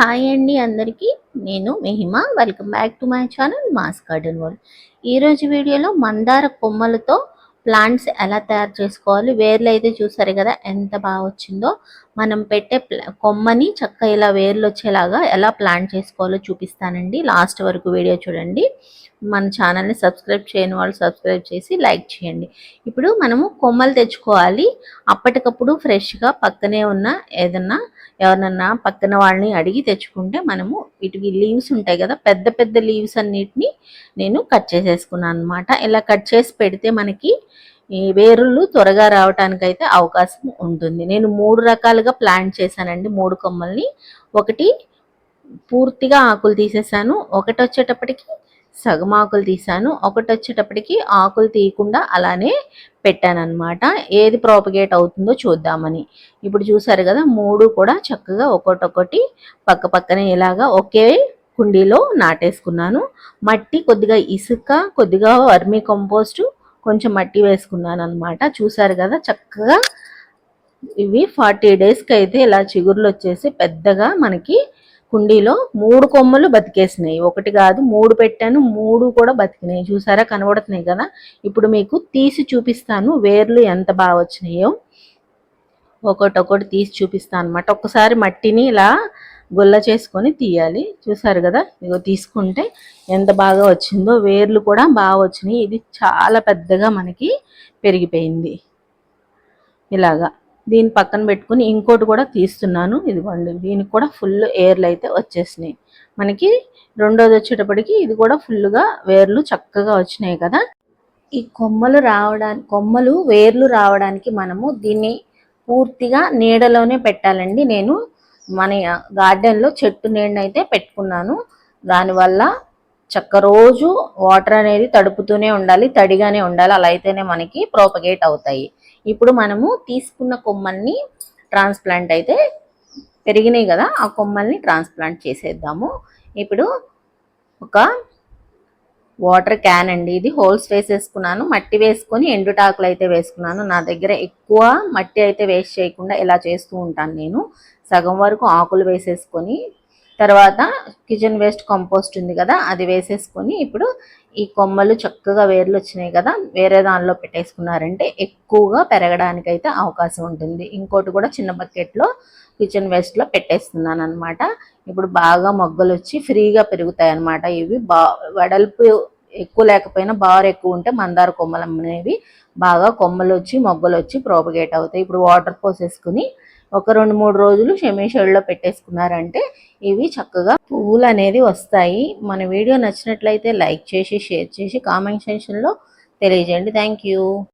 Hi అండి అందరికీ. నేను Mahima. Welcome back to my channel Mass Garden World. ఈరోజు వీడియోలో మందార కొమ్మలతో ప్లాంట్స్ ఎలా తయారు చేసుకోవాలి. వేర్లు అయితే చూసారు కదా ఎంత బాగా వచ్చిందో. మనం పెట్టే కొమ్మని చక్కగా ఇలా వేర్లు వచ్చేలాగా ఎలా ప్లాంట్ చేసుకోవాలో చూపిస్తానండి. లాస్ట్ వరకు వీడియో చూడండి. మన ఛానల్ని సబ్స్క్రైబ్ చేయని వాళ్ళు సబ్స్క్రైబ్ చేసి లైక్ చేయండి. ఇప్పుడు మనము కొమ్మలు తెచ్చుకోవాలి. అప్పటికప్పుడు ఫ్రెష్గా పక్కనే ఉన్న ఏదన్నా ఎవరన్నా పక్కన వాళ్ళని అడిగి తెచ్చుకుంటే మనము వీటికి లీవ్స్ ఉంటాయి కదా, పెద్ద పెద్ద లీవ్స్ అన్నిటిని నేను కట్ చేసేసుకున్నాను అనమాట. ఇలా కట్ చేసి పెడితే మనకి ఈ వేరులు త్వరగా రావడానికి అయితే అవకాశం ఉంటుంది. నేను 3 రకాలుగా ప్లాంట్ చేశానండి 3 కొమ్మల్ని. ఒకటి పూర్తిగా ఆకులు తీసేసాను, ఒకటి వచ్చేటప్పటికి సగం ఆకులు తీసాను, ఒకటి వచ్చేటప్పటికి ఆకులు తీయకుండా అలానే పెట్టాను అనమాట. ఏది ప్రాపగేట్ అవుతుందో చూద్దామని. ఇప్పుడు చూసారు కదా 3 కూడా చక్కగా ఒక్కొక్కటి పక్క పక్కనే ఇలాగా ఒకే కుండీలో నాటేసుకున్నాను. మట్టి కొద్దిగా ఇసుక, కొద్దిగా వర్మీ కంపోస్టు, కొంచెం మట్టి వేసుకున్నాను అనమాట. చూసారు కదా చక్కగా ఇవి 40 డేస్కి అయితే ఇలా చిగుర్లు వచ్చేసి పెద్దగా మనకి కుండీలో 3 కొమ్మలు బతికేసినాయి. ఒకటి కాదు 3 పెట్టాను, 3 కూడా బతికినాయి. చూసారా కనబడుతున్నాయి కదా. ఇప్పుడు మీకు తీసి చూపిస్తాను వేర్లు ఎంత బాగా వచ్చినాయో. ఒకటి తీసి చూపిస్తాను అనమాట. ఒక్కసారి మట్టిని ఇలా గుల్ల చేసుకొని తీయాలి. చూసారు కదా ఇగో తీసుకుంటే ఎంత బాగా వచ్చిందో. వేర్లు కూడా బాగా వచ్చినాయి. ఇది చాలా పెద్దగా మనకి పెరిగిపోయింది. ఇలాగా దీని పక్కన పెట్టుకుని ఇంకోటి కూడా తీస్తున్నాను. ఇదిగోండి దీనికి కూడా ఫుల్ ఏర్లు అయితే వచ్చేసినాయి. మనకి రెండోది వచ్చేటప్పటికి ఇది కూడా ఫుల్గా వేర్లు చక్కగా వచ్చినాయి కదా. ఈ కొమ్మలు వేర్లు రావడానికి మనము దీన్ని పూర్తిగా నీడలోనే పెట్టాలండి. నేను మన గార్డెన్లో చెట్టు నీడనైతే పెట్టుకున్నాను. దానివల్ల రోజు వాటర్ అనేది తడుపుతూనే ఉండాలి, తడిగానే ఉండాలి. అలా అయితేనే మనకి ప్రోపగేట్ అవుతాయి. ఇప్పుడు మనము తీసుకున్న కొమ్మల్ని ట్రాన్స్ప్లాంట్ అయితే పెరిగినాయి కదా, ఆ కొమ్మల్ని ట్రాన్స్ప్లాంట్ చేసేద్దాము. ఇప్పుడు ఒక వాటర్ క్యాన్ అండి, ఇది హోల్స్ వేసేసుకున్నాను. మట్టి వేసుకొని ఎండుటాకులు అయితే వేసుకున్నాను. నా దగ్గర ఎక్కువ మట్టి అయితే వేస్ట్ చేయకుండా ఇలా చేస్తూ ఉంటాను నేను. సగం వరకు ఆకులు వేసేసుకొని తర్వాత కిచెన్ వేస్ట్ కంపోస్ట్ ఉంది కదా అది వేసేసుకొని ఇప్పుడు ఈ కొమ్మలు చక్కగా వేర్లు వచ్చినాయి కదా, వేరే దానిలో పెట్టేసుకున్నారంటే ఎక్కువగా పెరగడానికి అయితే అవకాశం ఉంటుంది. ఇంకోటి కూడా చిన్న బకెట్లో కిచెన్ వేస్ట్లో పెట్టేస్తున్నాను అనమాట. ఇప్పుడు బాగా మొగ్గలు వచ్చి ఫ్రీగా పెరుగుతాయి అనమాట. ఇవి వెడల్పు ఎక్కువ లేకపోయినా బార్ ఎక్కువ ఉంటే మందార కొమ్మలు అనేవి బాగా కొమ్మలు వచ్చి మొగ్గలు వచ్చి ప్రోపగేట్ అవుతాయి. ఇప్పుడు వాటర్ పోసేసుకుని ఒక 2-3 రోజులు షెడ్లో పెట్టేసుకున్నారంటే ఇవి చక్కగా పువ్వులు అనేది వస్తాయి. మన వీడియో నచ్చినట్లయితే లైక్ చేసి షేర్ చేసి కామెంట్ సెక్షన్లో తెలియజేయండి. Thank you.